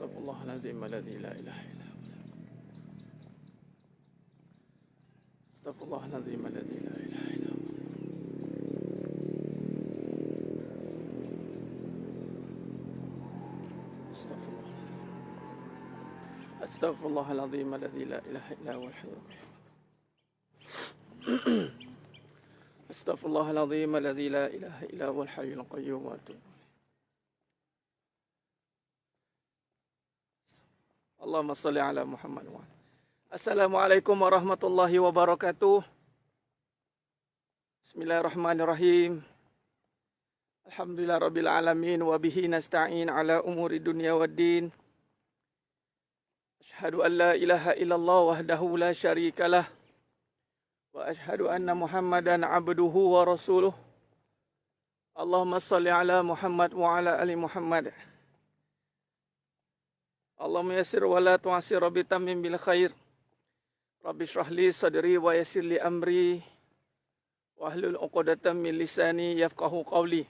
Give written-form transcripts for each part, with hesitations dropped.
Astaghfirullahaladzim alladzi la ilaha illa huwa. Astaghfirullahaladzim alladzi la ilaha illa huwa. Astaghfirullahaladzim alladzi la ilaha illa huwa al-hayyul qayyum. Astaghfirullahaladzim alladzi la ilaha illa huwa al-hayyul qayyum wa atubu. Allahumma salli ala Muhammad wa ala. Assalamualaikum warahmatullahi wabarakatuh. Bismillahirrahmanirrahim. Alhamdulillah rabbil alamin wa bihi nasta'in ala umuri dunya waddin. Asyhadu an la ilaha illallah wahdahu la syarikalah wa asyhadu anna Muhammadan abduhu wa rasuluh. Allahumma salli ala Muhammad wa ala ali Muhammad. Allahumma yassir wa la tu'assir rabbi tammim bil khair. Rabbi shrah li sadri wa yassir li amri wahlul 'uqdatam min lisani yafqahu qawli.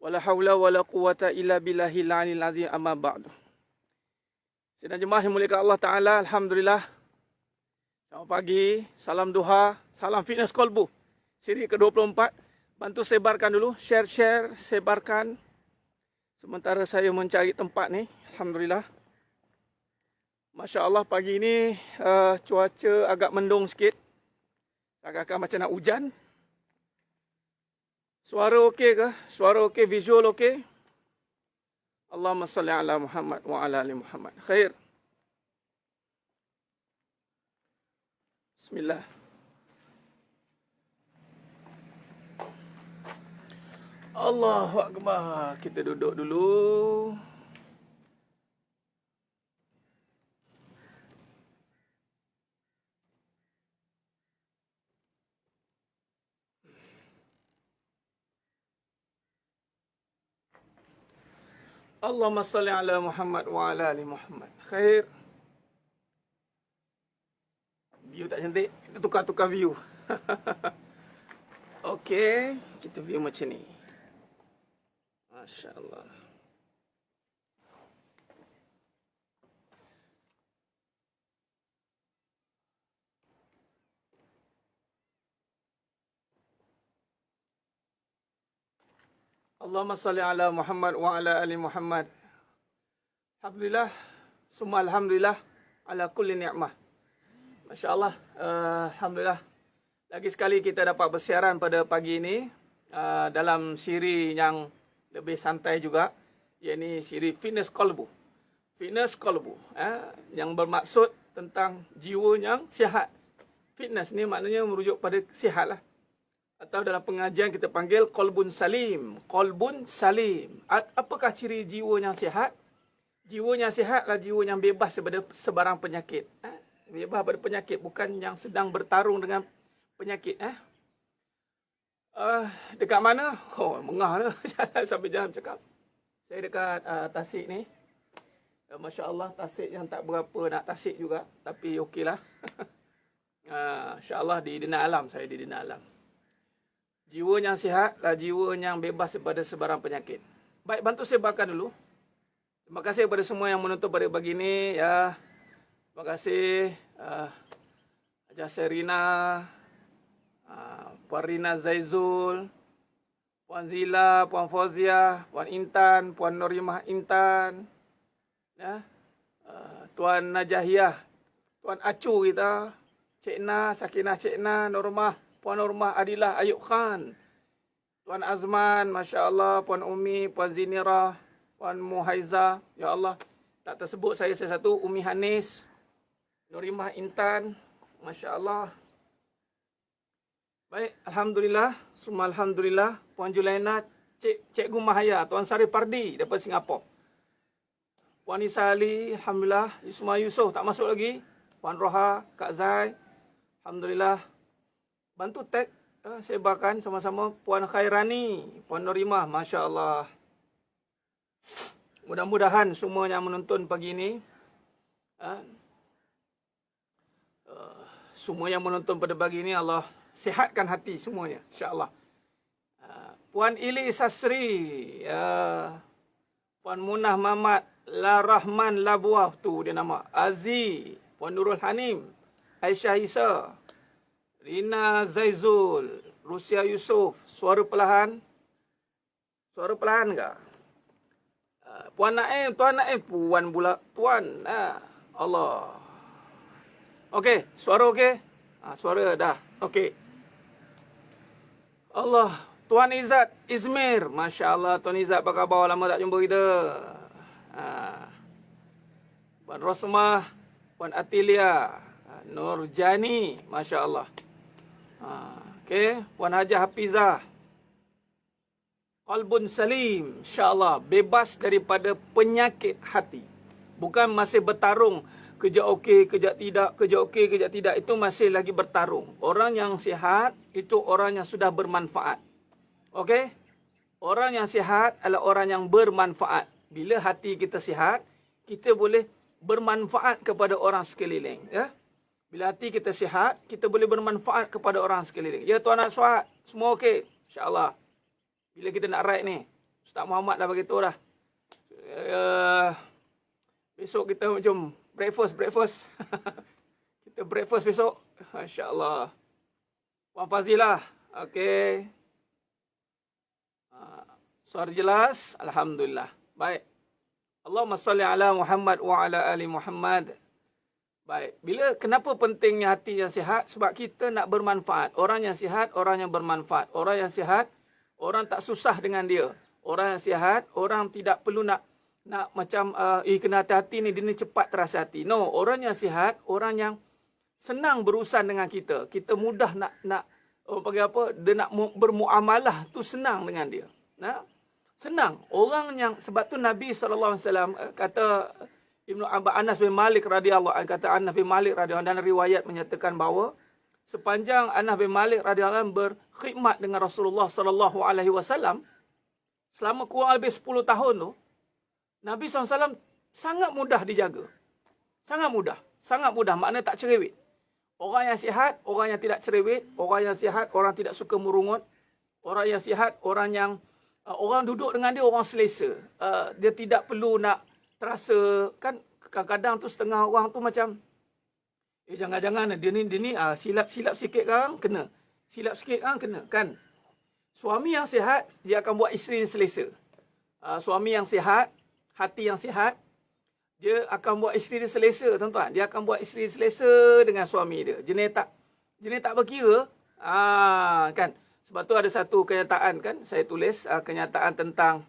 Wala haula wala quwata illa billahil aliyil azim, amma ba'du. Sidang jemaah yang muliakan Allah Ta'ala, alhamdulillah. Selamat pagi, salam duha, salam fitness kolbu. Siri ke-24. Bantu sebarkan dulu, share, sebarkan. Sementara saya mencari tempat ni, alhamdulillah. Masya Allah, pagi ini cuaca agak mendung sikit. Agak-agak macam nak hujan. Suara okey ke? Suara okey, visual okey? Allahumma salli ala Muhammad wa ala ali Muhammad. Khair. Bismillah. Allahu Akbar. Kita duduk dulu. Allahumma salli ala Muhammad wa ala ali Muhammad. Khair. View tak cantik? Kita tukar-tukar view. Okey, kita view macam ni. Masya Allah. Allahumma salli ala Muhammad wa ala ali Muhammad. Alhamdulillah, summa alhamdulillah ala kulli ni'mah. Masya Allah, alhamdulillah. Lagi sekali kita dapat bersiaran pada pagi ini dalam siri yang lebih santai juga, iaitu siri fitness kolbu. Fitness kolbu, yang bermaksud tentang jiwa yang sihat. Fitness ni maknanya merujuk pada sihat lah. Atau dalam pengajian kita panggil kolbun salim. Kolbun salim. Apakah ciri jiwa yang sihat? Jiwa yang sihat adalah jiwa yang bebas daripada sebarang penyakit. Bebas daripada penyakit, bukan yang sedang bertarung dengan penyakit. Dekat mana? Oh, mengah lah. Sampai jalan cakap. Saya dekat Tasik ni. Masya Allah, Tasik yang tak berapa nak tasik juga. Tapi okeylah. Insya Allah di Dina Alam. Saya di Dina Alam. Jiwa yang sihat adalah jiwa yang bebas daripada sebarang penyakit. Baik, bantu sebarkan dulu. Terima kasih kepada semua yang menonton pada pagi ini. Ya. Terima kasih Haji Serina, Puan Rina Zaizul, Puan Zila, Puan Fauzia, Puan Intan, Puan Norimah Intan, ya, Tuan Najahiyah, Tuan Acu kita, Cik Na, Sakinah Cik Na, Normah, Puan Normah Adilah Ayub Khan, Tuan Azman, Masya Allah, Puan Umi, Puan Zinira, Puan Muhaiza, ya Allah, tak tersebut saya satu, Umi Hanis, Norimah Intan, Masya Allah. Baik, alhamdulillah, summa alhamdulillah, Puan Julaina, Cikgu Mahaya, Tuan Sari Pardi daripada Singapura. Puan Nisa Ali, alhamdulillah, Ismail Yusof tak masuk lagi. Puan Roha, Kak Zai, alhamdulillah. Bantu tag, sebarkan sama-sama. Puan Khairani, Puan Norimah, Masya Allah. Mudah-mudahan semua yang menonton pagi ini, semua yang menonton pada pagi ini, Allah sihatkan hati semuanya, insya-Allah. Puan Ili Sasri, Puan Munah Mamat, La Rahman La Buah tu dia nama. Aziz, Puan Nurul Hanim, Aisyah Isa, Rina Zaizul, Rusia Yusof. Suara perlahan. Suara perlahan ke? Puan Naim, Tuan Naim. Puan pula. Tuan. Allah. Okey, suara okey? Suara dah. Okey. Allah. Tuan Izzat Izmir. Masya Allah. Tuan Izzat apa khabar? Lama tak jumpa kita. Puan Rosmah. Puan Atilia. Nurjani. Masya Allah. Okey. Puan Hajah Hafizah. Qalbun Salim. InsyaAllah. Bebas daripada penyakit hati. Bukan masih bertarung. Kejap okey, kejap tidak, kejap okey, kejap tidak. Itu masih lagi bertarung. Orang yang sihat, itu orang yang sudah bermanfaat. Okey? Orang yang sihat adalah orang yang bermanfaat. Bila hati kita sihat, kita boleh bermanfaat kepada orang sekeliling. Ya? Bila hati kita sihat, kita boleh bermanfaat kepada orang sekeliling. Ya Tuan Aswad, semua okey? InsyaAllah. Bila kita nak ride ni, Ustaz Muhammad dah beritahu dah. Besok kita macam breakfast. Kita breakfast besok. InsyaAllah. Puan Fazilah. Okey. Suara jelas. Alhamdulillah. Baik. Allahumma salli ala Muhammad wa ala ali Muhammad. Baik. Kenapa pentingnya hati yang sihat? Sebab kita nak bermanfaat. Orang yang sihat, orang yang bermanfaat. Orang yang sihat, orang tak susah dengan dia. Orang yang sihat, orang tidak perlu nak macam kena hati-hati ni, dia ni cepat terasa hati. No, orang yang sihat, orang yang senang berurusan dengan kita. Kita mudah nak panggil apa? Dia nak bermuamalah tu senang dengan dia. Senang. Orang yang, sebab tu Nabi SAW kata Ibnu Anas bin Malik radhiyallahu anhu, kata Anas bin Malik radhiyallahu anhu, dan riwayat menyatakan bahawa sepanjang Anas bin Malik radhiyallahu anhu berkhidmat dengan Rasulullah SAW selama kurang lebih 10 tahun tu, Nabi SAW sangat mudah dijaga. Sangat mudah. Sangat mudah. Maknanya tak cerewet. Orang yang sihat, orang yang tidak cerewet. Orang yang sihat, orang tidak suka merungut. Orang yang sihat, orang yang orang duduk dengan dia, orang selesa. Dia tidak perlu nak terasa. Kan kadang-kadang tu setengah orang tu macam, jangan-jangan dia ni silap sikit kan kena. Silap sikit kan kena. Kan? Suami yang sihat, dia akan buat isteri selesa. Suami yang sihat, hati yang sihat, dia akan buat isteri dia selesa, tuan-tuan. Dia akan buat isteri selesa dengan suami dia. Jenis tak berkira. Kan? Sebab tu ada satu kenyataan kan, saya tulis kenyataan tentang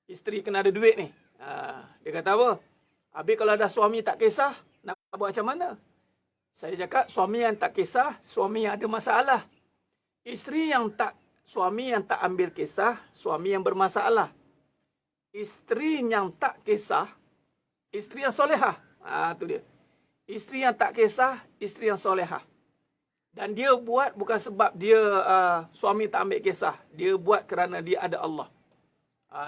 isteri kena ada duit ni. Dia kata apa? Habis kalau ada suami tak kisah, nak buat macam mana? Saya cakap suami yang tak kisah, suami yang ada masalah. Suami yang tak ambil kisah, suami yang bermasalah. Isteri yang tak kisah, isteri yang solehah. Tu dia. Isteri yang tak kisah, isteri yang solehah. Dan dia buat bukan sebab dia suami tak ambil kisah. Dia buat kerana dia ada Allah.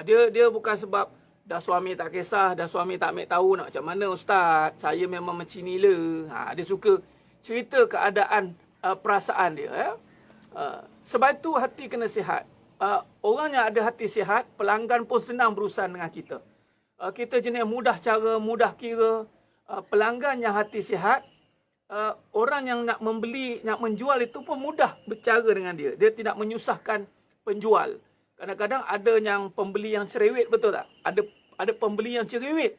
Dia bukan sebab dah suami tak kisah, dah suami tak ambil tahu nak macam mana ustaz. Saya memang macam ni lah. Dia suka cerita keadaan perasaan dia. Ya? Sebab itu hati kena sihat. Orang yang ada hati sihat, pelanggan pun senang berurusan dengan kita. Kita jenis mudah cara, mudah kira. Pelanggan yang hati sihat, orang yang nak membeli, nak menjual itu pun mudah bercara dengan dia. Dia tidak menyusahkan penjual. Kadang-kadang ada yang pembeli yang cerewet, betul tak? Ada pembeli yang cerewet.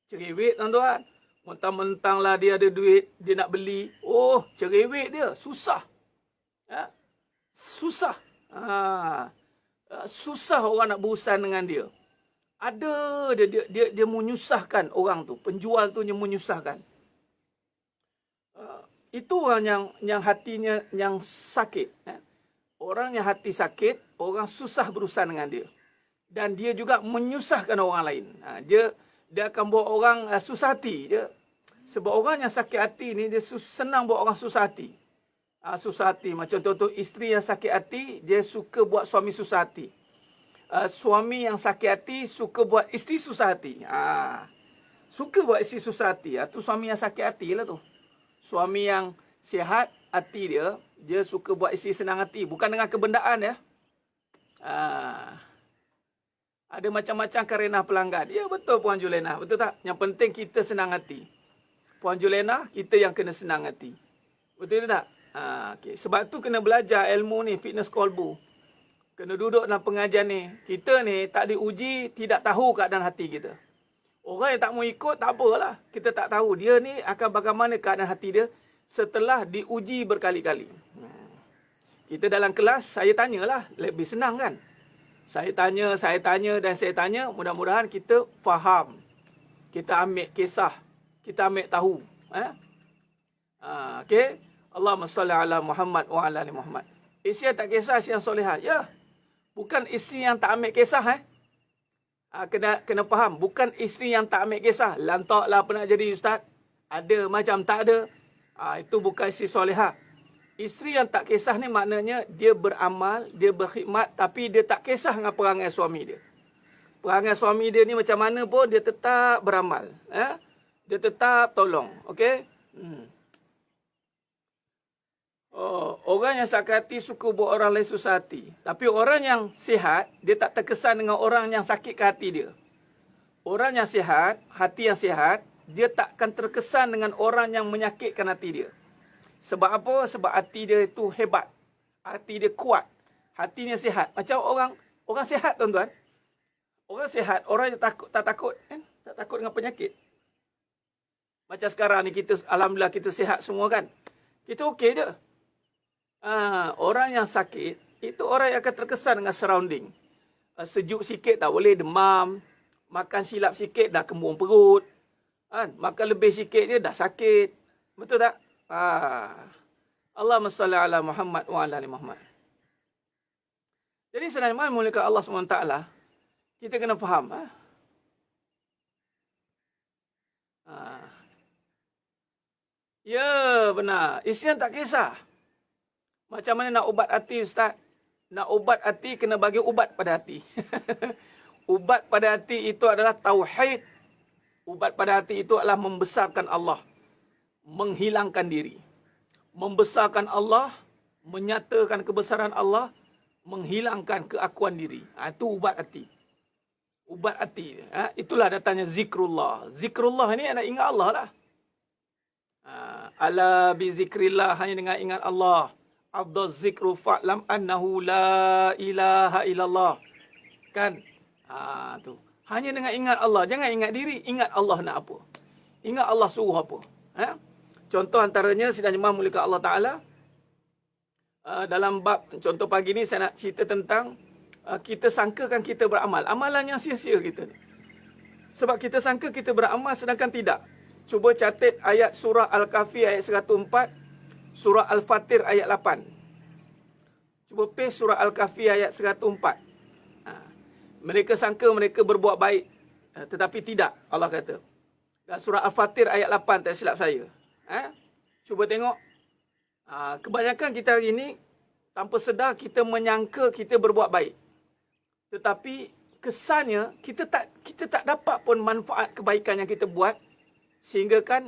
Cerewet, tuan-tuan. Mentang-mentang lah dia ada duit, dia nak beli. Oh, cerewet dia. Susah. Susah. Susah orang nak berurusan dengan dia. Ada dia menyusahkan orang tu. Penjual tu dia menyusahkan. Itu orang yang hatinya yang sakit. Orang yang hati sakit, orang susah berurusan dengan dia. Dan dia juga menyusahkan orang lain. Dia akan buat orang susah hati. Sebab orang yang sakit hati ni, dia senang buat orang susah hati. Susah hati. Macam contoh isteri yang sakit hati, dia suka buat suami susah hati. Suami yang sakit hati, suka buat isteri susah hati. Suka buat isteri susah hati. Tu suami yang sakit hati lah tu. Suami yang sihat hati dia suka buat isteri senang hati. Bukan dengan kebendaan ya. Ada macam-macam karenah pelanggan. Ya betul Puan Julena, betul tak? Yang penting kita senang hati. Puan Julena, kita yang kena senang hati. Betul tak? Okay. Sebab tu kena belajar ilmu ni, fitness kolbu. Kena duduk dalam pengajian ni. Kita ni tak diuji, tidak tahu keadaan hati kita. Orang yang tak mau ikut, tak apalah. Kita tak tahu dia ni akan bagaimana keadaan hati dia setelah diuji berkali-kali. Kita dalam kelas, saya tanyalah. Lebih senang kan? Saya tanya, dan saya tanya. Mudah-mudahan kita faham. Kita ambil kisah. Kita ambil tahu. Okey. Allahumma salli ala Muhammad wa ala ali Muhammad. Isteri yang tak kisah, isteri yang solehah. Ya. Bukan isteri yang tak ambil kisah. Kena faham. Bukan isteri yang tak ambil kisah. Lantaklah apa nak jadi ustaz. Ada macam tak ada. Itu bukan isteri solehah. Isteri yang tak kisah ni maknanya dia beramal, dia berkhidmat tapi dia tak kisah dengan perangai suami dia. Perangai suami dia ni macam mana pun dia tetap beramal. Dia tetap tolong. Okey? Orang yang sakit hati suka buat orang lain susah hati. Tapi orang yang sihat, dia tak terkesan dengan orang yang sakit ke hati dia. Orang yang sihat, hati yang sihat, dia takkan terkesan dengan orang yang menyakitkan hati dia. Sebab apa? Sebab hati dia itu hebat. Hati dia kuat. Hatinya sihat. Macam orang sihat tuan-tuan. Orang sihat, orang yang tak takut. Kan? Tak takut dengan penyakit. Macam sekarang ni kita, alhamdulillah kita sihat semua kan. Kita okey je. Orang yang sakit, itu orang yang akan terkesan dengan surrounding. Sejuk sikit dah boleh demam. Makan silap sikit dah kembung perut. Makan lebih sikit je dah sakit. Betul tak? Allahumma salli ala Muhammad wa ala ali Muhammad. Jadi sebenarnya mulia Allah SWT, kita kena faham. Ya benar. Isteri tak kisah. Macam mana nak ubat hati ustaz? Nak ubat hati kena bagi ubat pada hati. Ubat pada hati itu adalah tauhid. Ubat pada hati itu adalah membesarkan Allah. Menghilangkan diri. Membesarkan Allah, menyatakan kebesaran Allah, menghilangkan keakuan diri. Itu ubat hati. Ubat hati. Itulah datanya zikrullah. Zikrullah ni nak ingat Allah lah. Ala bi zikrillah, hanya dengan ingat Allah. Afdal zikru fa'lam annahu la ilaha illallah. Kan? Tu. Hanya dengan ingat Allah. Jangan ingat diri, ingat Allah nak apa. Ingat Allah suruh apa. Contoh antaranya sidang jemaah mulia Allah Ta'ala. Dalam bab contoh pagi ni saya nak cerita tentang kita sangkakan kita beramal. Amalan yang sia-sia kita ni. Sebab kita sangka kita beramal sedangkan tidak. Cuba catat ayat surah Al-Kahfi ayat 104. Surah Al-Fatir ayat 8. Cuba paste surah Al-Kahfi ayat 104. Mereka sangka mereka berbuat baik. Tetapi tidak, Allah kata. Dan surah Al-Fatir ayat 8, tak silap saya. Cuba tengok. Kebanyakan kita hari ini, tanpa sedar kita menyangka kita berbuat baik. Tetapi kesannya kita tak dapat pun manfaat kebaikan yang kita buat. Sehingga kan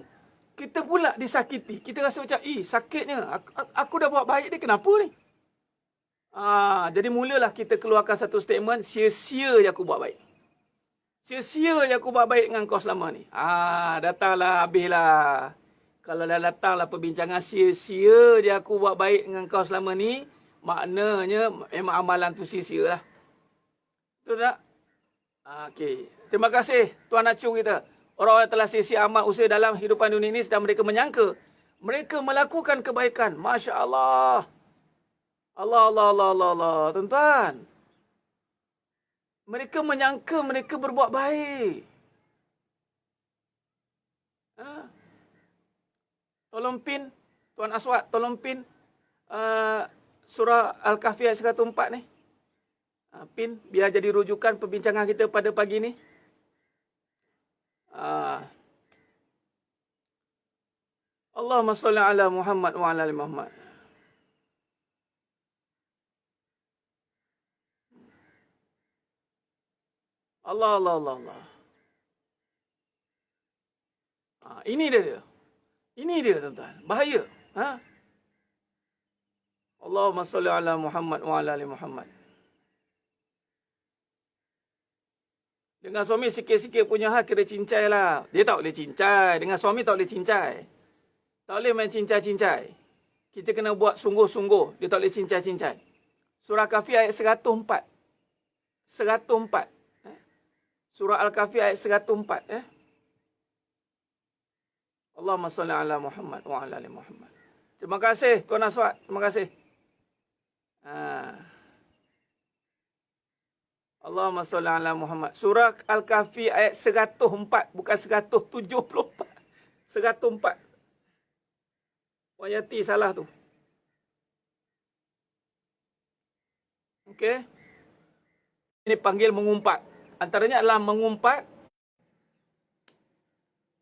kita pula disakiti. Kita rasa macam, sakitnya. Aku dah buat baik dia, kenapa ni? Jadi mulalah kita keluarkan satu statement, sia-sia je aku buat baik. Sia-sia je aku buat baik dengan kau selama ni. Datanglah, habislah. Kalau dah datanglah perbincangan sia-sia je aku buat baik dengan kau selama ni, maknanya memang amalan tu sia-sia lah. Betul tak? Okey. Terima kasih Tuan Acu kita. Orang-orang telah sia-sia amal usaha dalam kehidupan dunia ini sedang mereka menyangka mereka melakukan kebaikan. Masya Allah. Allah. Tuan-tuan. Mereka menyangka mereka berbuat baik. Tolong pin, Tuan Aswad, tolong pin surah Al-Kahfi ayat 104 ni. Pin, biar jadi rujukan perbincangan kita pada pagi ni. Allahumma salli ala Muhammad wa ala ali Muhammad. Allah. Ini dia. Ini dia tuan-tuan. Bahaya. Allahumma salli ala Muhammad wa ala ali Muhammad. Dengan suami sikit-sikit punya hal kira cincai lah. Dia tak boleh cincai. Dengan suami tak boleh cincai. Tak boleh main cincai-cincai. Kita kena buat sungguh-sungguh. Dia tak boleh cincai-cincai. Surah Kahfi ayat 104. 104. Surah Al-Kahfi ayat 104. Allahumma salli ala Muhammad wa ala ali Muhammad. Terima kasih Tuan Aswad. Terima kasih. Allahumma salli ala Muhammad. Surah Al-Kahfi ayat 104. Bukan 174. 104. Puan Yati salah tu. Okey. Ini panggil mengumpat. Antaranya adalah mengumpat.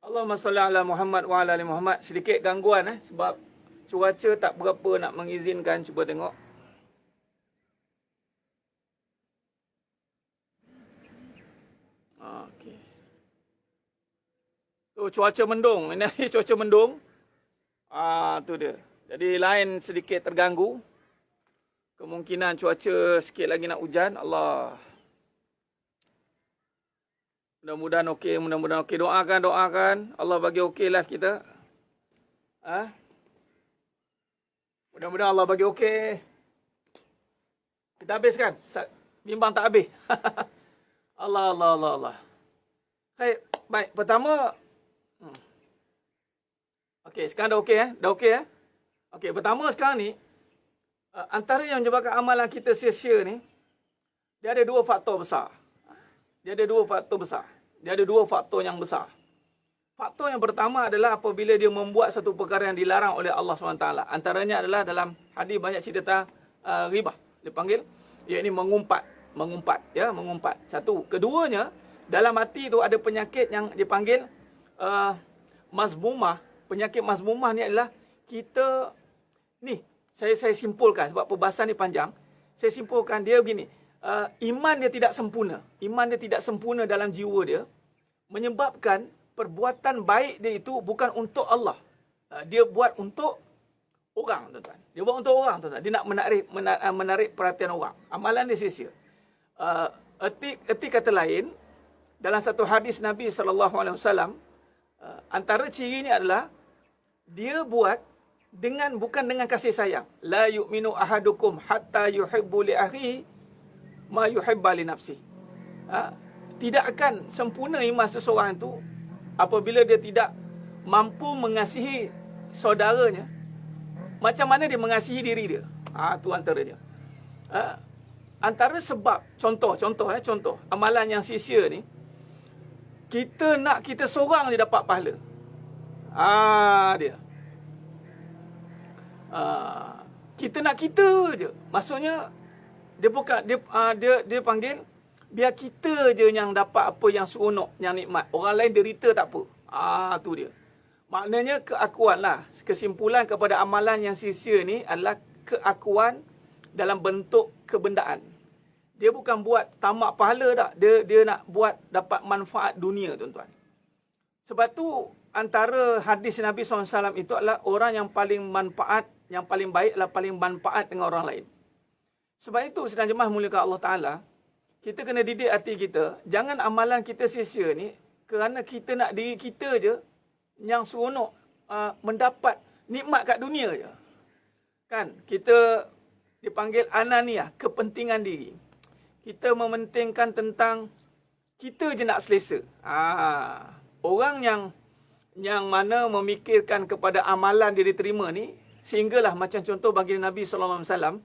Allahumma salli ala Muhammad wa ala ali Muhammad. Sedikit gangguan sebab cuaca tak berapa nak mengizinkan. Cuba tengok. Okey. Tu cuaca mendung. Ini cuaca mendung. Tu dia. Jadi lain sedikit terganggu. Kemungkinan cuaca sikit lagi nak hujan. Allah. Mudah-mudahan okey, mudah-mudahan okey. Doakan. Allah bagi okey live kita. Mudah-mudahan Allah bagi okey. Kita habiskan. Bimbang tak habis. Allah. Baik, pertama. Okey, sekarang dah okey Dah okey Okey, pertama sekarang ni, antara yang menyebabkan amalan kita sia-sia ni, dia ada dua faktor besar. Dia ada dua faktor yang besar. Faktor yang pertama adalah apabila dia membuat satu perkara yang dilarang oleh Allah SWT. Antaranya adalah dalam hadis banyak cerita tentang ribah. Dia panggil, iaitu mengumpat. Satu. Keduanya, dalam hati tu ada penyakit yang dipanggil mazmumah. Penyakit mazmumah ni adalah kita ni, saya simpulkan sebab perbahasan ni panjang. Saya simpulkan dia begini. Iman dia tidak sempurna. Iman dia tidak sempurna dalam jiwa dia, menyebabkan perbuatan baik dia itu bukan untuk Allah. Dia buat untuk orang, tuan-tuan. Dia nak menarik perhatian orang. Amalan dia sia-sia. Erti kata lain, dalam satu hadis Nabi SAW, antara ciri ni adalah dia buat bukan dengan kasih sayang. La yu'minu ahadukum hatta yuhibbu li akhihi ma yuhibba li nafsi. Tidak akan sempurna iman seseorang itu apabila dia tidak mampu mengasihi saudaranya macam mana dia mengasihi diri dia. Tu antara dia. Antara sebab contoh amalan yang sia-sia ni, kita nak kita seorang dia dapat pahala. Dia. Kita nak kita je. Maksudnya dia bukan dia panggil biar kita je yang dapat apa yang seronok, yang nikmat. Orang lain derita tak apa. Tu dia. Maknanya keakuan lah. Kesimpulan kepada amalan yang sia-sia ni adalah keakuan dalam bentuk kebendaan. Dia bukan buat tamak pahala tak. Dia nak buat dapat manfaat dunia, tuan-tuan. Sebab tu antara hadis Nabi SAW itu adalah orang yang paling manfaat, yang paling baik adalah paling manfaat dengan orang lain. Sebab itu sedang jemaah muliakan Allah Ta'ala, kita kena didik hati kita. Jangan amalan kita sia-sia ni kerana kita nak diri kita je yang seronok mendapat nikmat kat dunia je. Kan? Kita dipanggil ananiyah, kepentingan diri. Kita mementingkan tentang kita je nak selesa. Orang yang mana memikirkan kepada amalan dia diterima ni, sehinggalah macam contoh bagi Nabi SAW,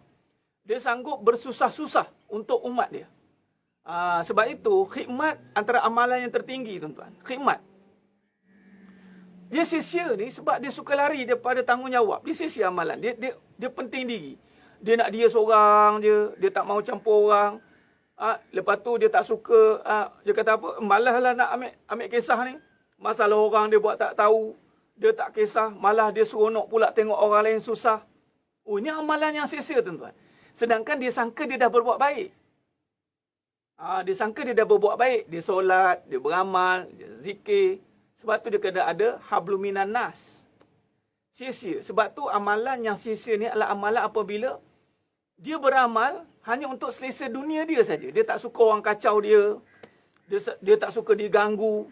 dia sanggup bersusah-susah untuk umat dia. Sebab itu, khidmat antara amalan yang tertinggi, tuan-tuan. Khidmat. Dia sia-sia ni sebab dia suka lari daripada tanggungjawab. Dia sia-sia amalan. Dia penting diri. Dia nak dia seorang je. Dia tak mau campur orang. Lepas tu dia tak suka. Dia kata apa? Malaslah nak ambil kisah ni. Masalah orang dia buat tak tahu. Dia tak kisah. Malah dia seronok pula tengok orang lain susah. Ini amalan yang sia-sia, tuan-tuan. Sedangkan dia sangka dia dah berbuat baik. Dia sangka dia dah berbuat baik. Dia solat, dia beramal, dia zikir. Sebab tu dia kena ada habluminan nas. Sia-sia. Sebab tu amalan yang sia-sia ni adalah amalan apabila dia beramal hanya untuk selesa dunia dia saja. Dia tak suka orang kacau dia. Dia tak suka diganggu.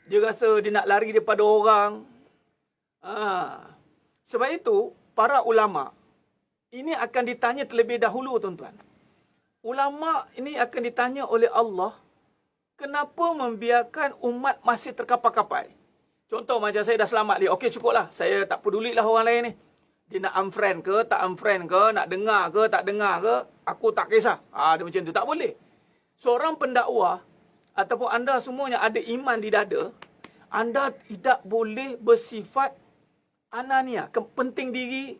Dia rasa dia nak lari daripada orang. Sebab itu, para ulama' ini akan ditanya terlebih dahulu, tuan-tuan. Ulama' ini akan ditanya oleh Allah, kenapa membiarkan umat masih terkapai-kapai? Contoh macam saya dah selamat dia. Okey, cukuplah. Saya tak pedulilah orang lain ni. Dia nak unfriend ke, tak unfriend ke, nak dengar ke, tak dengar ke, aku tak kisah. Dia macam tu. Tak boleh. Seorang pendakwah, ataupun anda semuanya ada iman di dada, anda tidak boleh bersifat anania, penting diri,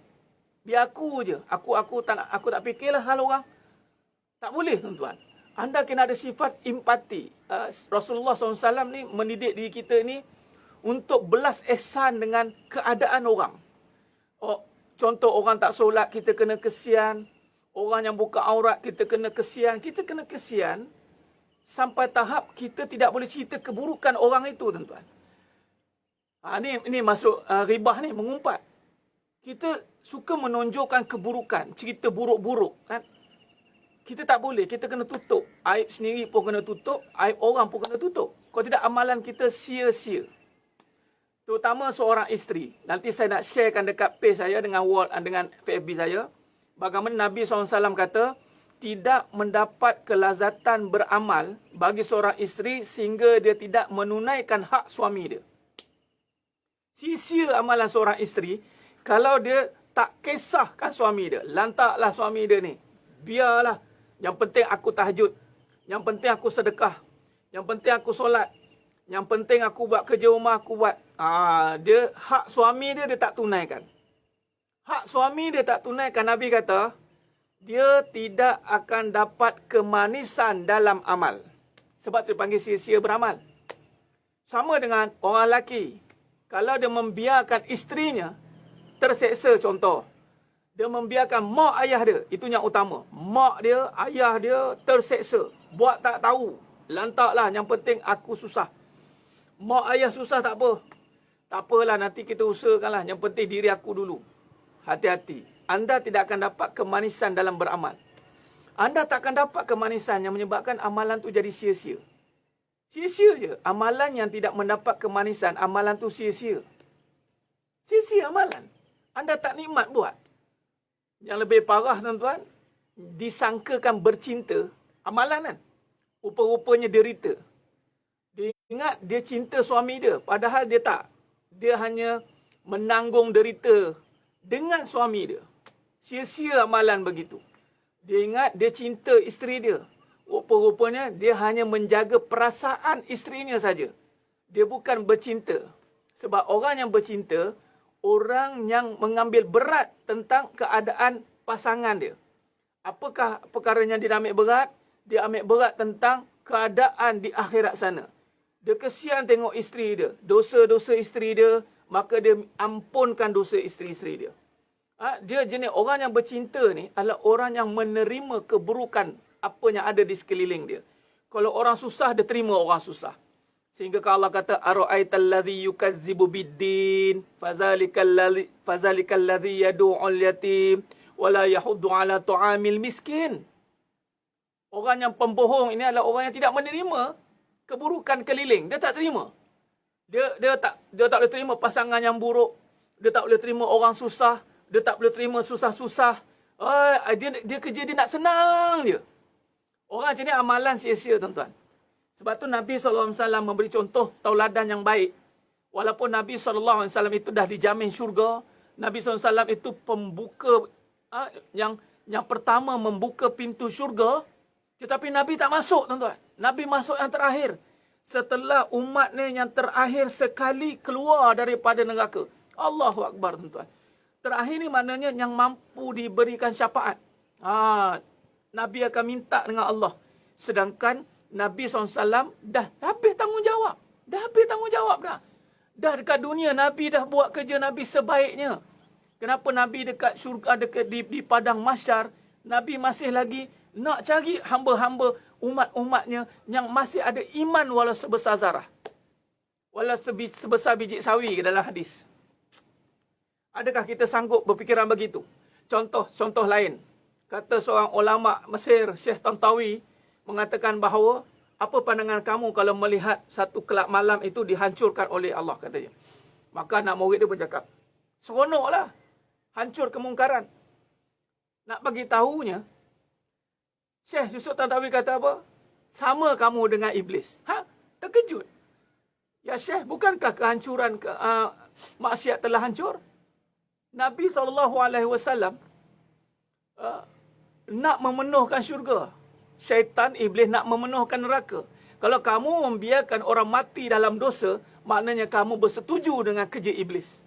biar aku je. Aku tak fikirlah hal orang. Tak boleh, tuan-tuan. Anda kena ada sifat empati. Rasulullah SAW ni mendidik diri kita ni untuk belas ihsan dengan keadaan orang. Contoh orang tak solat, kita kena kesian. Orang yang buka aurat, kita kena kesian. Kita kena kesian sampai tahap kita tidak boleh cerita keburukan orang itu, tuan-tuan. Ini masuk ribah ni, mengumpat. Kita suka menonjolkan keburukan, cerita buruk-buruk, kan? Kita tak boleh, kita kena tutup. Aib sendiri pun kena tutup, aib orang pun kena tutup. Kalau tidak, amalan kita sia-sia. Terutama seorang isteri. Nanti saya nak sharekan dekat page saya dengan FB saya. Bagaimana Nabi SAW kata, tidak mendapat kelazatan beramal bagi seorang isteri sehingga dia tidak menunaikan hak suami dia. Sia-sia amalan seorang isteri kalau dia tak kisahkan suami dia. Lantaklah suami dia ni. Biarlah. Yang penting aku tahajud. Yang penting aku sedekah. Yang penting aku solat. Yang penting aku buat kerja rumah, aku buat. Dia hak suami dia tak tunaikan. Hak suami dia tak tunaikan. Nabi kata, dia tidak akan dapat kemanisan dalam amal. Sebab tu dipanggil sia-sia beramal. Sama dengan orang lelaki. Kalau dia membiarkan isterinya terseksa, contoh. Dia membiarkan mak ayah dia. Itu yang utama. Mak dia, ayah dia terseksa. Buat tak tahu. Lantaklah, yang penting aku susah. Mak ayah susah tak apa. Tak apalah, nanti kita usahakanlah. Yang penting diri aku dulu. Hati-hati. Anda tidak akan dapat kemanisan dalam beramal. Anda tak akan dapat kemanisan yang menyebabkan amalan tu jadi sia-sia. Sia-sia je. Amalan yang tidak mendapat kemanisan, amalan tu sia-sia. Sia-sia amalan. Anda tak nikmat buat. Yang lebih parah, tuan-tuan, disangkakan bercinta, amalan kan. Rupa-rupanya derita. Dia ingat dia cinta suami dia, padahal dia tak. Dia hanya menanggung derita dengan suami dia. Sia-sia amalan begitu. Dia ingat dia cinta isteri dia. Rupa-rupanya dia hanya menjaga perasaan isterinya saja. Dia bukan bercinta. Sebab orang yang bercinta, orang yang mengambil berat tentang keadaan pasangan dia. Apakah perkara yang dia ambil berat? Dia ambil berat tentang keadaan di akhirat sana. Dia kesian tengok isteri dia. Dosa-dosa isteri dia, maka dia ampunkan dosa isteri-isteri dia. Dia jenis orang yang bercinta ni adalah orang yang menerima keburukan apa yang ada di sekeliling dia. Kalau orang susah, dia terima orang susah. Sehingga kalau Allah kata, ara'aital ladzi yukazzibu biddin, fazalikal ladzi yad'ul yatim, wala yahuddu ala ta'amil miskin. Orang yang pembohong ini adalah orang yang tidak menerima keburukan keliling. Dia tak terima. Dia tak boleh terima pasangan yang buruk. Dia tak boleh terima orang susah. Dia tak boleh terima susah-susah. Dia kerja dia nak senang je. Orang macam ni amalan sia-sia, tuan-tuan. Sebab tu Nabi SAW memberi contoh tauladan yang baik. Walaupun Nabi SAW itu dah dijamin syurga. Nabi SAW itu pembuka yang pertama membuka pintu syurga. Tetapi Nabi tak masuk, tuan-tuan. Nabi masuk yang terakhir. Setelah umat ni yang terakhir sekali keluar daripada neraka. Allahu Akbar, tuan-tuan. Terakhir ni maknanya yang mampu diberikan syafaat. Nabi akan minta dengan Allah. Sedangkan Nabi SAW dah habis tanggungjawab. Dah dekat dunia, Nabi dah buat kerja Nabi sebaiknya. Kenapa Nabi dekat syurga, dekat di padang mahsyar, Nabi masih lagi nak cari hamba-hamba umat-umatnya yang masih ada iman walau sebesar zarah. Walau sebesar biji sawi dalam hadis. Adakah kita sanggup berfikiran begitu? Contoh lain. Kata seorang ulama Mesir, Syekh Tantawi, mengatakan bahawa apa pandangan kamu kalau melihat satu kelab malam itu dihancurkan oleh Allah, katanya. Maka anak murid dia pun cakap, seronoklah, hancur kemungkaran. Nak bagi tahunya, Syekh Yusuf Tantawi kata apa? Sama kamu dengan iblis. Terkejut. Ya Syekh, bukankah kehancuran maksiat telah hancur? Nabi SAW nak memenuhkan syurga. Syaitan, iblis nak memenuhkan neraka. Kalau kamu membiarkan orang mati dalam dosa, maknanya kamu bersetuju dengan kerja iblis.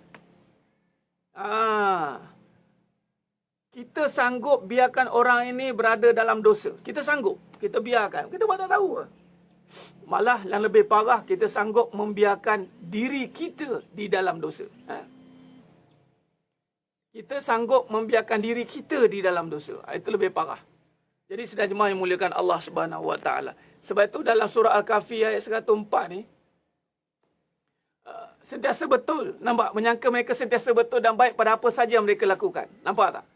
Kita sanggup biarkan orang ini berada dalam dosa. Kita sanggup. Kita biarkan. Kita buat tak tahu. Malah yang lebih parah, kita sanggup membiarkan diri kita di dalam dosa. Kita sanggup membiarkan diri kita di dalam dosa. Itu lebih parah. Jadi sedang jemaah yang muliakan Allah Subhanahu Wa Taala. Sebab itu dalam surah Al-Kahfi ayat 104 ni, sentiasa betul. Nampak? Menyangka mereka sentiasa betul dan baik pada apa saja yang mereka lakukan. Nampak tak?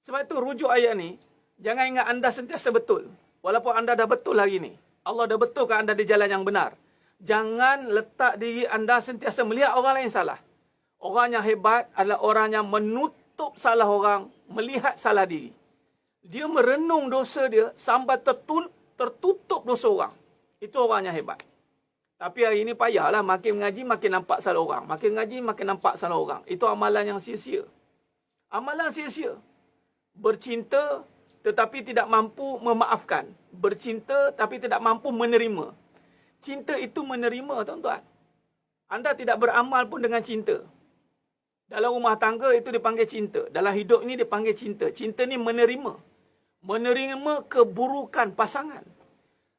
Sebab itu rujuk ayat ni, jangan ingat anda sentiasa betul. Walaupun anda dah betul hari ni. Allah dah betulkan anda di jalan yang benar. Jangan letak diri anda sentiasa melihat orang lain salah. Orang yang hebat adalah orang yang menutup salah orang, melihat salah diri. Dia merenung dosa dia sampai tertutup dosa orang. Itu orang yang hebat. Tapi hari ini payahlah, makin mengaji makin nampak salah orang. Makin mengaji makin nampak salah orang. Itu amalan yang sia-sia. Amalan sia-sia. Bercinta tetapi tidak mampu memaafkan. Bercinta tapi tidak mampu menerima. Cinta itu menerima, tuan-tuan. Anda tidak beramal pun dengan cinta. Dalam rumah tangga itu dipanggil cinta. Dalam hidup ini dipanggil cinta. Cinta ni menerima. Menerima keburukan pasangan.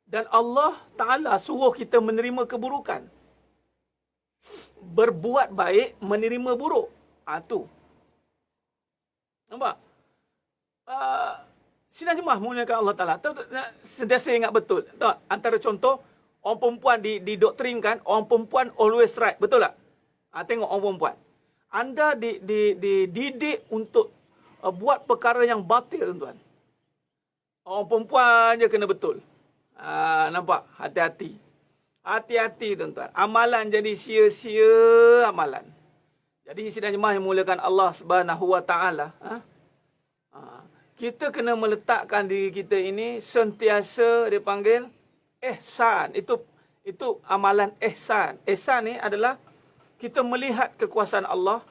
Dan Allah Ta'ala suruh kita menerima keburukan. Berbuat baik, menerima buruk. Itu. Nampak? Sidang jemaah menggunakan Allah Ta'ala. Sentiasa ingat betul. Antara contoh, orang perempuan didoktrinkan, orang perempuan always right. Betul tak? Tengok orang perempuan. Anda dididik untuk buat perkara yang batil, tuan-tuan. Orang perempuan je kena betul. Nampak? Hati-hati. Hati-hati, tuan-tuan. Amalan jadi sia-sia amalan. Jadi sidang jemaah yang muliakan Allah Subhanahu Wa Taala, kita kena meletakkan diri kita ini sentiasa dipanggil ihsan. Itu amalan ihsan. Ihsan ni adalah kita melihat kekuasaan Allah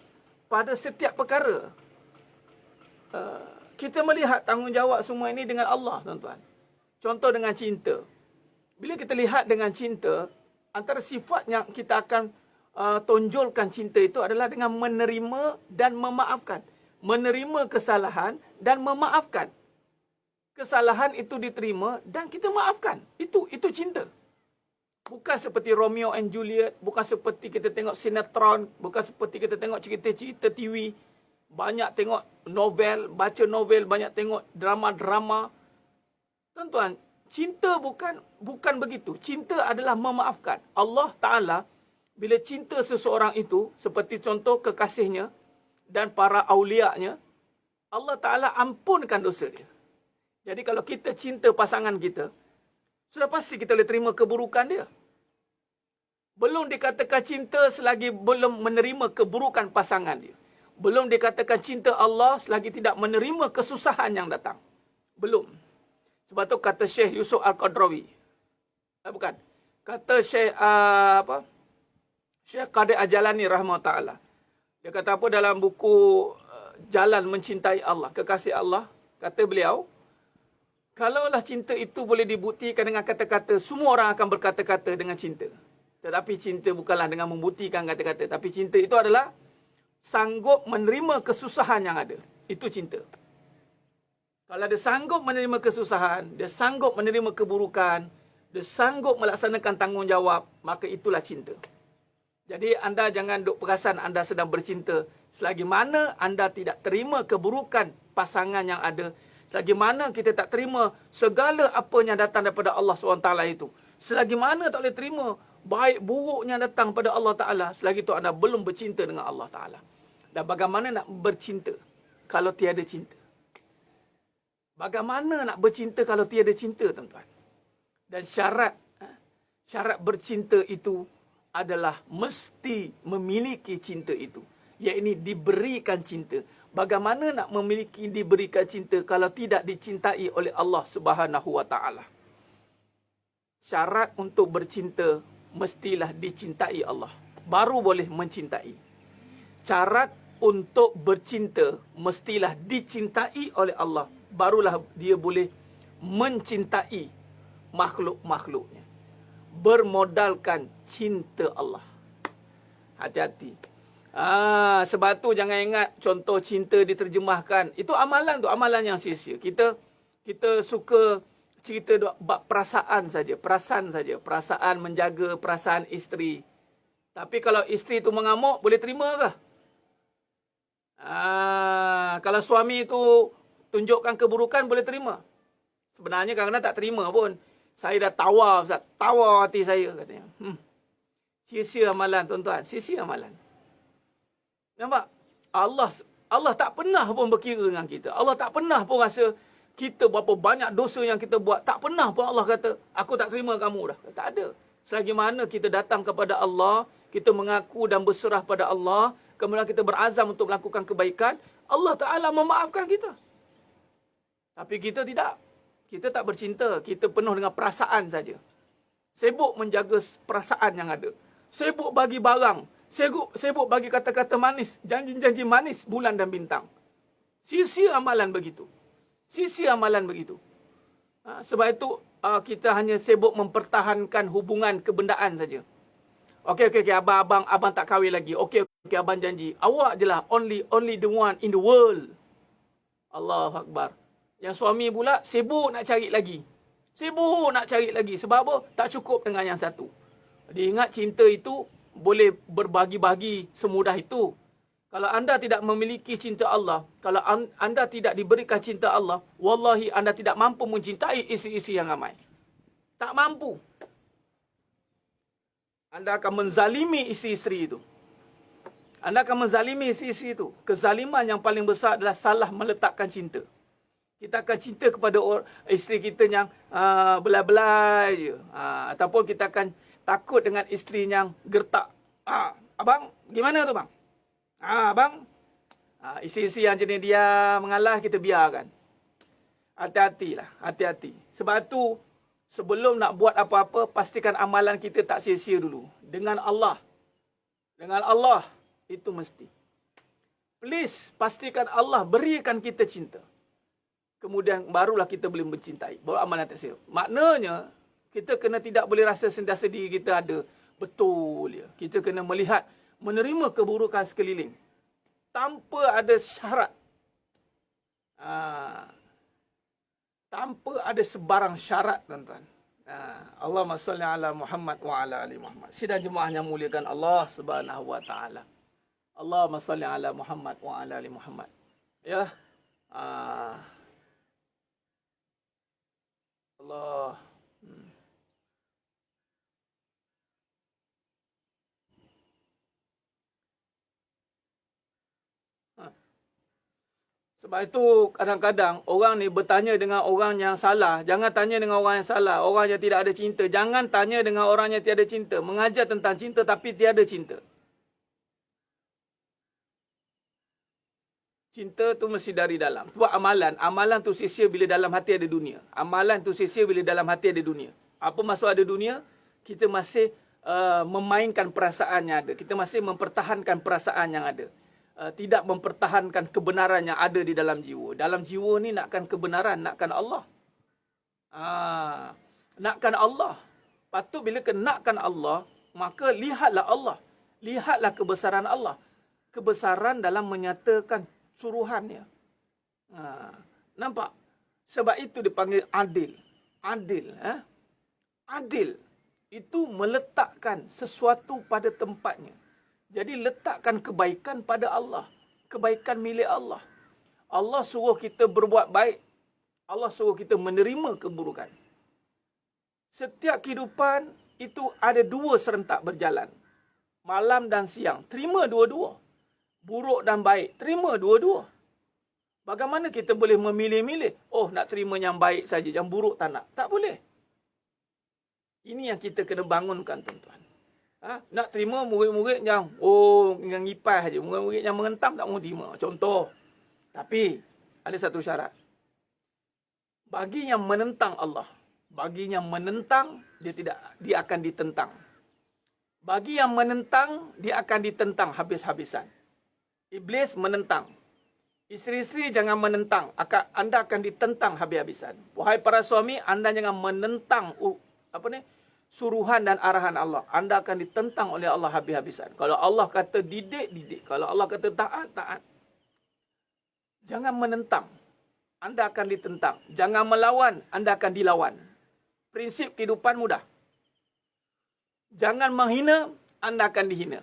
pada setiap perkara. Kita melihat tanggungjawab semua ini dengan Allah, tuan-tuan. Contoh dengan cinta. Bila kita lihat dengan cinta, antara sifat yang kita akan tonjolkan cinta itu adalah dengan menerima dan memaafkan. Menerima kesalahan dan memaafkan. Kesalahan itu diterima dan kita maafkan. Itu cinta. Bukan seperti Romeo and Juliet, bukan seperti kita tengok sinetron, bukan seperti kita tengok cerita-cerita TV, banyak tengok novel, baca novel, banyak tengok drama-drama. Tuan-tuan, cinta bukan begitu. Cinta adalah memaafkan. Allah Ta'ala bila cinta seseorang itu, seperti contoh kekasihnya dan para aulianya, Allah Ta'ala ampunkan dosa dia. Jadi kalau kita cinta pasangan kita, sudah pasti kita boleh terima keburukan dia. Belum dikatakan cinta selagi belum menerima keburukan pasangan dia. Belum dikatakan cinta Allah selagi tidak menerima kesusahan yang datang. Belum. Sebab tu kata Syekh Yusuf Al-Qadrawi. Bukan. Kata Syekh Syekh Qadir Al-Jalani rahimahullah ta'ala. Dia kata apa dalam buku Jalan Mencintai Allah, Kekasih Allah. Kata beliau, kalaulah cinta itu boleh dibuktikan dengan kata-kata, semua orang akan berkata-kata dengan cinta. Tetapi cinta bukanlah dengan membuktikan kata-kata. Tapi cinta itu adalah sanggup menerima kesusahan yang ada. Itu cinta. Kalau dia sanggup menerima kesusahan, dia sanggup menerima keburukan, dia sanggup melaksanakan tanggungjawab, maka itulah cinta. Jadi anda jangan duk perasan anda sedang bercinta. Selagi mana anda tidak terima keburukan pasangan yang ada, selagi mana kita tak terima segala apa yang datang daripada Allah SWT itu, selagi mana tak boleh terima baik buruknya datang pada Allah Ta'ala, selagi itu anda belum bercinta dengan Allah Ta'ala. Dan bagaimana nak bercinta kalau tiada cinta? Bagaimana nak bercinta kalau tiada cinta, tuan-tuan? Dan syarat Syarat bercinta itu adalah mesti memiliki cinta itu. Iaitu diberikan cinta. Bagaimana nak diberikan cinta kalau tidak dicintai oleh Allah Subhanahu Wa Taala? Syarat untuk bercinta mestilah dicintai Allah. Baru boleh mencintai. Syarat untuk bercinta mestilah dicintai oleh Allah. Barulah dia boleh mencintai makhluk-makhluknya. Bermodalkan cinta Allah. Hati-hati. Sebab tu jangan ingat contoh cinta diterjemahkan. Itu amalan tu, amalan yang sia-sia. Kita suka cerita perasaan saja, perasaan menjaga perasaan isteri. Tapi kalau isteri tu mengamuk, boleh terima ke? Kalau suami tu tunjukkan keburukan, boleh terima. Sebenarnya kadang-kadang tak terima pun. Saya dah tawar, Ustaz. Tawar hati saya, katanya. Sia-sia amalan, tuan-tuan. Sia-sia amalan. Nampak? Allah tak pernah pun berkira dengan kita. Allah tak pernah pun rasa kita berapa banyak dosa yang kita buat. Tak pernah pun Allah kata, aku tak terima kamu dah. Tak ada. Selagi mana kita datang kepada Allah, kita mengaku dan berserah pada Allah, kemudian kita berazam untuk melakukan kebaikan, Allah Ta'ala memaafkan kita. Tapi kita tidak. Kita tak bercinta. Kita penuh dengan perasaan saja. Sibuk menjaga perasaan yang ada. Sibuk bagi barang. Sibuk bagi kata-kata manis. Janji-janji manis bulan dan bintang. Sia-sia amalan begitu. Sia-sia amalan begitu. Sebab itu kita hanya sibuk mempertahankan hubungan kebendaan saja. Okey, abang tak kahwin lagi. Okey, abang janji. Awak je lah only the one in the world. Allahu Akbar. Yang suami pula sibuk nak cari lagi. Sebab apa? Tak cukup dengan yang satu. Dia ingat cinta itu boleh berbagi-bagi semudah itu. Kalau anda tidak memiliki cinta Allah, kalau anda tidak diberikan cinta Allah, wallahi anda tidak mampu mencintai isi-isi yang ramai. Tak mampu. Anda akan menzalimi isteri-isteri itu. Kezaliman yang paling besar adalah salah meletakkan cinta. Kita akan cinta kepada isteri kita yang belai-belai je. Ataupun kita akan takut dengan isteri yang gertak. Abang, gimana tu bang? Abang, isteri-isteri yang jenis dia mengalah, kita biarkan. Hati-hatilah, hati-hati. Sebab tu, sebelum nak buat apa-apa, pastikan amalan kita tak sia-sia dulu. Dengan Allah, itu mesti. Please, pastikan Allah berikan kita cinta. Kemudian barulah kita boleh mencintai. Baru amalan tak sia. Maknanya, kita kena tidak boleh rasa sentiasa diri kita ada. Betul ya. Kita kena melihat, menerima keburukan sekeliling. Tanpa ada syarat. Tanpa ada sebarang syarat, tuan-tuan. Allahumma salli ala Muhammad wa ala ali Muhammad. Sidang jemaah yang muliakan Allah Subhanahu wa taala. Allahumma salli ala Muhammad wa ala ali Muhammad. Ya. Allah. Sebab itu kadang-kadang orang ni bertanya dengan orang yang salah. Jangan tanya dengan orang yang salah. Orang yang tidak ada cinta. Jangan tanya dengan orang yang tiada cinta. Mengajar tentang cinta tapi tiada cinta. Cinta tu mesti dari dalam. Sebab amalan tu sia-sia bila dalam hati ada dunia. Amalan tu sia-sia bila dalam hati ada dunia. Apa maksud ada dunia? Kita masih memainkan perasaan yang ada. Kita masih mempertahankan perasaan yang ada. Tidak mempertahankan kebenaran yang ada di dalam jiwa. Dalam jiwa ni nakkan kebenaran, nakkan Allah. Nakkan Allah. Patut bila nakkan Allah, maka lihatlah Allah. Lihatlah kebesaran Allah. Kebesaran dalam menyatakan suruhannya. Nampak? Sebab itu dipanggil adil. Adil itu meletakkan sesuatu pada tempatnya. Jadi letakkan kebaikan pada Allah. Kebaikan milik Allah. Allah suruh kita berbuat baik. Allah suruh kita menerima keburukan. Setiap kehidupan itu ada dua serentak berjalan. Malam dan siang. Terima dua-dua. Buruk dan baik. Terima dua-dua. Bagaimana kita boleh memilih-milih? Oh, nak terima yang baik saja. Yang buruk tak nak. Tak boleh. Ini yang kita kena bangunkan, tuan-tuan. Nak terima murid-murid yang yang ngipas saja. Murid-murid yang mengentam tak mau terima. Contoh. Tapi ada satu syarat. Bagi yang menentang Allah, bagi yang menentang, dia akan ditentang. Bagi yang menentang, dia akan ditentang habis-habisan. Iblis menentang. Isteri-isteri jangan menentang. Anda akan ditentang habis-habisan. Wahai para suami, anda jangan menentang suruhan dan arahan Allah. Anda akan ditentang oleh Allah habis-habisan. Kalau Allah kata didik, didik. Kalau Allah kata taat, taat. Jangan menentang. Anda akan ditentang. Jangan melawan, anda akan dilawan. Prinsip kehidupan mudah. Jangan menghina, anda akan dihina.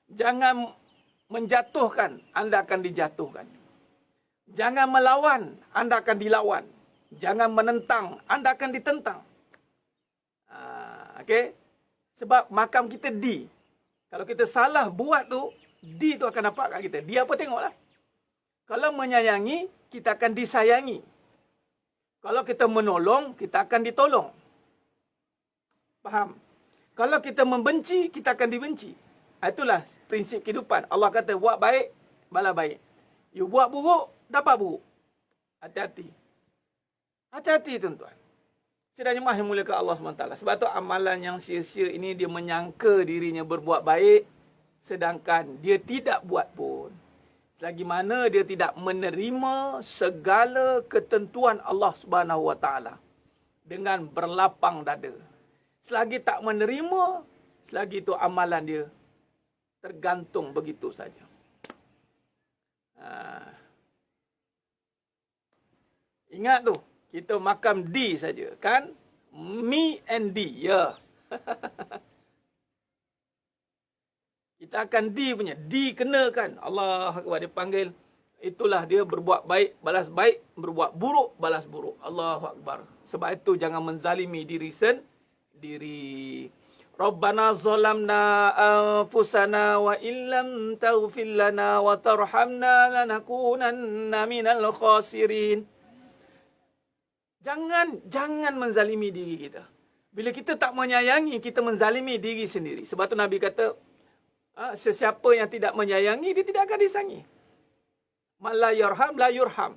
Jangan menjatuhkan, anda akan dijatuhkan. Jangan melawan, anda akan dilawan. Jangan menentang, anda akan ditentang. Okey? Sebab makam kita D. Kalau kita salah buat tu, D tu akan dapat kat kita. Dia apa tengoklah. Kalau menyayangi, kita akan disayangi. Kalau kita menolong, kita akan ditolong. Faham? Kalau kita membenci, kita akan dibenci. Itulah prinsip kehidupan. Allah kata, buat baik, balas baik. You buat buruk, dapat buruk. Hati-hati. Hati-hati, tuan-tuan. Sedang jemaah yang mulia ke Allah SWT. Sebab tu amalan yang sia-sia ini, dia menyangka dirinya berbuat baik, sedangkan dia tidak buat pun. Selagi mana dia tidak menerima segala ketentuan Allah SWT dengan berlapang dada. Selagi tak menerima, selagi itu amalan dia tergantung begitu saja. Ingat tu, kita makam D saja, kan? Me and D, ya. Kita akan D punya. D kenakan. Allah Akbar, dia panggil. Itulah dia berbuat baik, balas baik. Berbuat buruk, balas buruk. Allahu Akbar. Sebab itu jangan menzalimi diri sendiri. Rabbana zalamna anfusana wa illam taghfir lana wa tarhamna lanakunanna minal khasirin. Jangan menzalimi diri kita. Bila kita tak menyayangi, kita menzalimi diri sendiri. Sebab tu Nabi kata, sesiapa yang tidak menyayangi, dia tidak akan disayangi. Man la yarham, la yurham.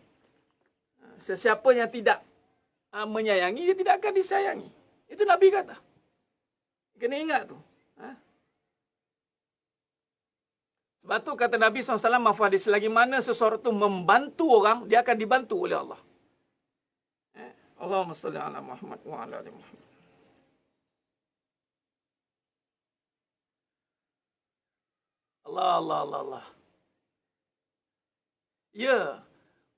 Sesiapa yang tidak menyayangi, dia tidak akan disayangi. Itu Nabi kata. Kena ingat tu. Sebab tu kata Nabi SAW, mafadis, selagi mana seseorang tu membantu orang, dia akan dibantu oleh Allah. Allahumma salli ala Muhammad wa ala ali Muhammad. Allah. Ya,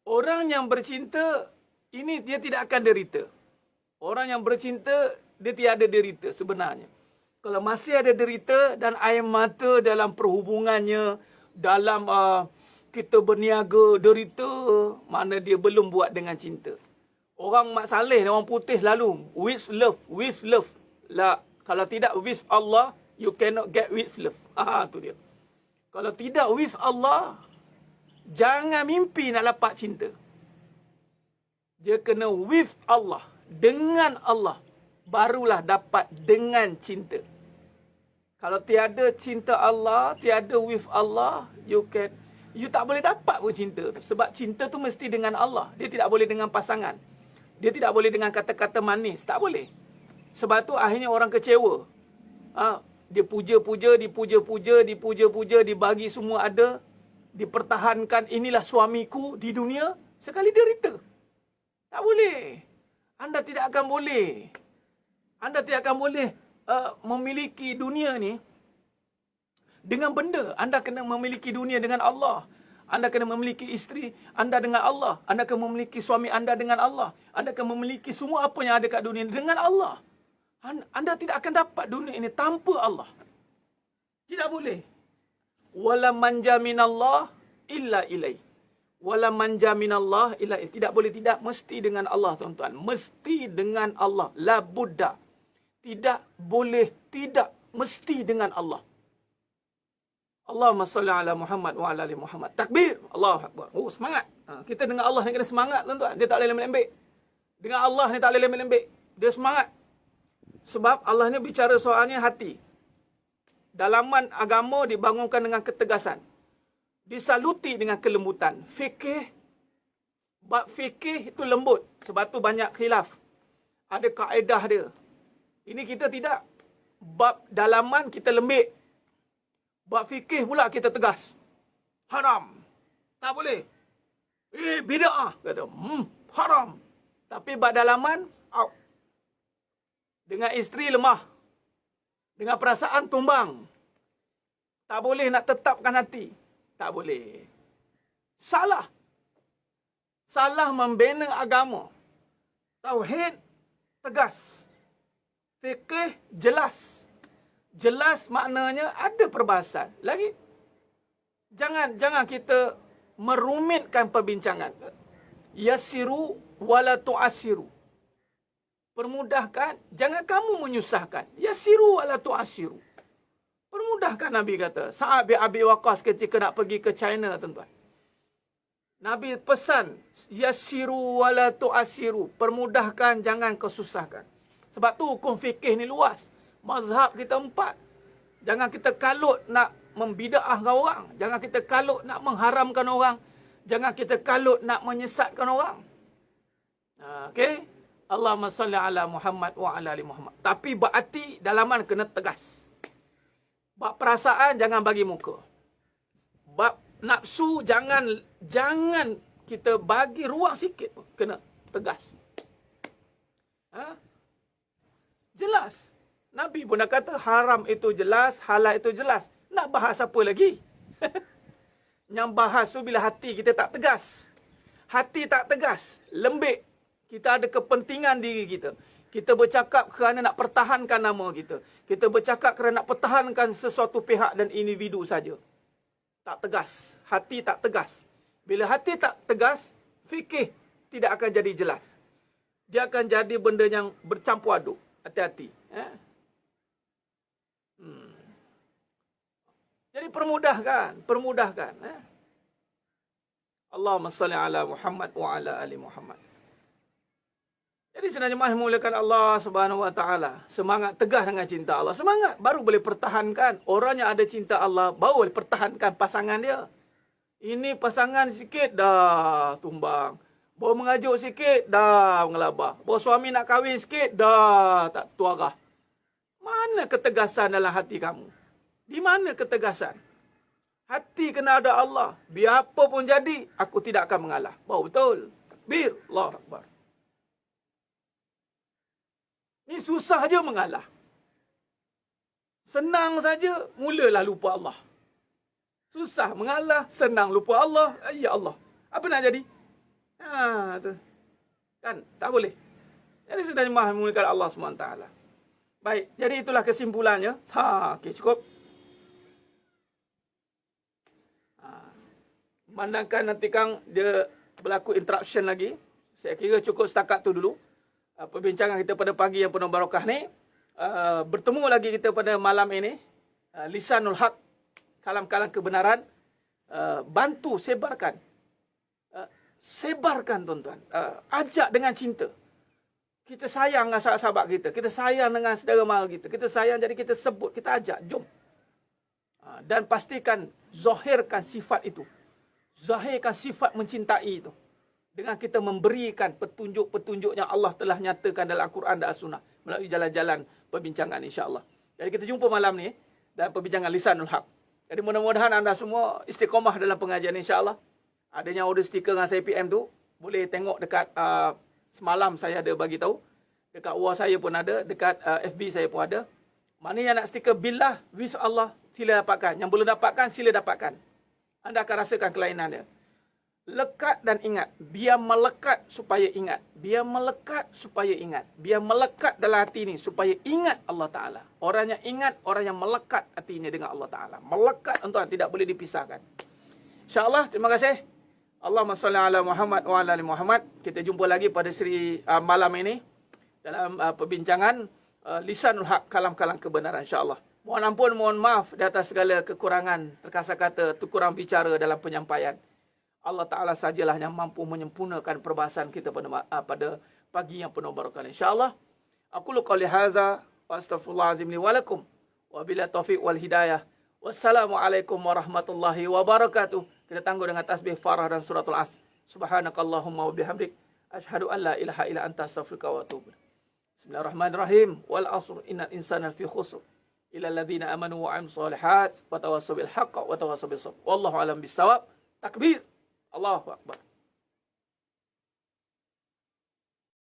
orang yang bercinta, ini dia tidak akan derita. Orang yang bercinta, dia tiada derita sebenarnya. Kalau masih ada derita dan air mata dalam perhubungannya, dalam kita berniaga derita, mana dia belum buat dengan cinta. Orang Mak Saleh, orang putih lalu, with love. Lah, kalau tidak with Allah, you cannot get with love. Tu dia. Kalau tidak with Allah, jangan mimpi nak dapat cinta. Dia kena with Allah. Dengan Allah, barulah dapat dengan cinta. Kalau tiada cinta Allah, tiada with Allah, you tak boleh dapat pun cinta tu. Sebab cinta tu mesti dengan Allah. Dia tidak boleh dengan pasangan. Dia tidak boleh dengan kata-kata manis. Tak boleh. Sebab tu akhirnya orang kecewa. Dia puja-puja, dipuja-puja, dibagi semua ada. Dipertahankan, inilah suamiku di dunia. Sekali derita. Tak boleh. Anda tidak akan boleh. Anda tidak akan boleh memiliki dunia ni dengan benda. Anda kena memiliki dunia dengan Allah. Anda kena memiliki isteri anda dengan Allah. Anda akan memiliki suami anda dengan Allah. Anda akan memiliki semua apa yang ada kat dunia dengan Allah. Anda tidak akan dapat dunia ini tanpa Allah. Tidak boleh. Wala manja minallah illa ilai. Wala manja minallah illa ilai. Tidak boleh tidak. Mesti dengan Allah, tuan-tuan. Mesti dengan Allah. La buddha. Tidak boleh tidak. Mesti dengan Allah. Allahumma salli ala Muhammad wa ala ali Muhammad. Takbir. Allahu Akbar. Semangat. Kita dengan Allah ni kena semangat, tuan-tuan. Dia tak boleh lembek-lembek. Dengan Allah ni tak boleh lembek-lembek. Dia semangat. Sebab Allah ni bicara soalnya hati. Dalaman agama dibangunkan dengan ketegasan. Disaluti dengan kelembutan. Bab fikih itu lembut. Sebab tu banyak khilaf. Ada kaedah dia. Ini kita tidak. Bab dalaman kita lembik. Bab fikih pula kita tegas. Haram. Tak boleh. Bid'ah. Kata, haram. Tapi bab dalaman, out. Dengan isteri lemah. Dengan perasaan tumbang. Tak boleh nak tetapkan hati. Tak boleh. Salah. Salah membina agama. Tauhid tegas. Fikih jelas. Jelas maknanya ada perbahasan. Lagi jangan kita merumitkan perbincangan. Yassiru wala tu'assiru. Permudahkan, jangan kamu menyusahkan. Yassiru wala tu'assiru. Permudahkan, Nabi kata. Sa'ad bin Abi Waqqas ketika nak pergi ke China, tuan-tuan. Nabi pesan, yassiru wala tu'assiru. Permudahkan, jangan kesusahkan. Sebab tu hukum fikih ni luas. Mazhab kita 4. Jangan kita kalut nak membida'ahkan orang. Jangan kita kalut nak mengharamkan orang. Jangan kita kalut nak menyesatkan orang. Okey? Allahumma salli ala Muhammad wa ala ali Muhammad. Tapi berarti dalaman kena tegas. Bab perasaan jangan bagi muka. Bab nafsu jangan kita bagi ruang sikit pun. Kena tegas. Jelas. Nabi pun dah kata haram itu jelas, halal itu jelas. Nak bahas apa lagi? Yang bahas tu bila hati kita tak tegas. Hati tak tegas, lembik. Kita ada kepentingan diri kita. Kita bercakap kerana nak pertahankan nama kita. Kita bercakap kerana nak pertahankan sesuatu pihak dan individu saja. Tak tegas. Hati tak tegas. Bila hati tak tegas, fikih tidak akan jadi jelas. Dia akan jadi benda yang bercampur aduk. Hati-hati. Jadi permudahkan. Allahumma salli ala Muhammad wa ala ali Muhammad. Jadi sebenarnya mulakan Allah Subhanahu wa taala. Semangat tegas dengan cinta Allah. Semangat baru boleh pertahankan. Orang yang ada cinta Allah baru boleh pertahankan pasangan dia. Ini pasangan sikit dah tumbang. Baru mengajuk sikit dah mengelabah. Baru suami nak kahwin sikit dah tak tuarah. Mana ketegasan dalam hati kamu? Di mana ketegasan? Hati kena ada Allah. Biar apa pun jadi, aku tidak akan mengalah. Baru betul. Takbir. Allahu Akbar. Ni susah je mengalah. Senang saja, mulalah lupa Allah. Susah mengalah, senang lupa Allah. Ya Allah. Apa nak jadi? Tu. Kan? Tak boleh. Jadi sudah memulakan Allah SWT. Baik, jadi itulah kesimpulannya. Okey, cukup. Memandangkan nanti Kang dia berlaku interruption lagi. Saya kira cukup setakat tu dulu. Perbincangan kita pada pagi yang penuh barakah ni. Bertemu lagi kita pada malam ini. Lisanul Haq, kalam-kalam kebenaran. Bantu sebarkan. Sebarkan tuan-tuan. Ajak dengan cinta. Kita sayang dengan sahabat-sahabat kita. Kita sayang dengan saudara mara kita. Kita sayang, jadi kita sebut, kita ajak. Jom. Dan pastikan zahirkan sifat itu. Zahirkan sifat mencintai itu. Dengan kita memberikan petunjuk-petunjuk yang Allah telah nyatakan dalam Al-Quran dan As-Sunnah. Melalui jalan-jalan perbincangan insya-Allah. Jadi kita jumpa malam ni dalam perbincangan Lisanul Haq. Jadi mudah-mudahan anda semua istiqamah dalam pengajian insya-Allah. Adanya order stiker dengan saya PM tu, boleh tengok dekat semalam saya ada bagi tahu. Dekat WA saya pun ada, dekat FB saya pun ada. Mana yang nak stiker billah, wish Allah, sila dapatkan. Yang belum dapatkan, sila dapatkan. Anda akan rasakan kelainan dia. Lekat dan ingat. Biar melekat supaya ingat. Biar melekat supaya ingat. Biar melekat dalam hati ni supaya ingat Allah Ta'ala. Orang yang ingat, orang yang melekat hatinya dengan Allah Ta'ala. Melekat, tuan, tidak boleh dipisahkan. InsyaAllah, terima kasih. Allahumma salli ala Muhammad wa ala ali Muhammad. Kita jumpa lagi pada seri malam ini. Dalam perbincangan Lisanul Haq, kalam-kalam kebenaran insyaAllah. Mohon ampun, mohon maaf di atas segala kekurangan, terkasar kata, kurang bicara dalam penyampaian. Allah Ta'ala sajalah yang mampu menyempurnakan perbahasan kita pada pagi yang penuh barakah. InsyaAllah. Aku qali hadza Wa astaghfirullahaladzim li walakum. Wa bila taufiq wal hidayah. Wassalamualaikum warahmatullahi wabarakatuh. Kita tangguh dengan tasbih Farah dan suratul As. Subhanakallahumma wa bihamdik. Ashhadu an la ilaha illa anta astaghfiruka wa atubu ilaik. Bismillahirrahmanirrahim. Wal asr innal insana fi khusr. Illa alladhina amanu wa amilus solihat wa tawassaw bil haqq wa tawassaw bis sabr. Wallahu a'lam bissawab. Takbir. Allahu akbar.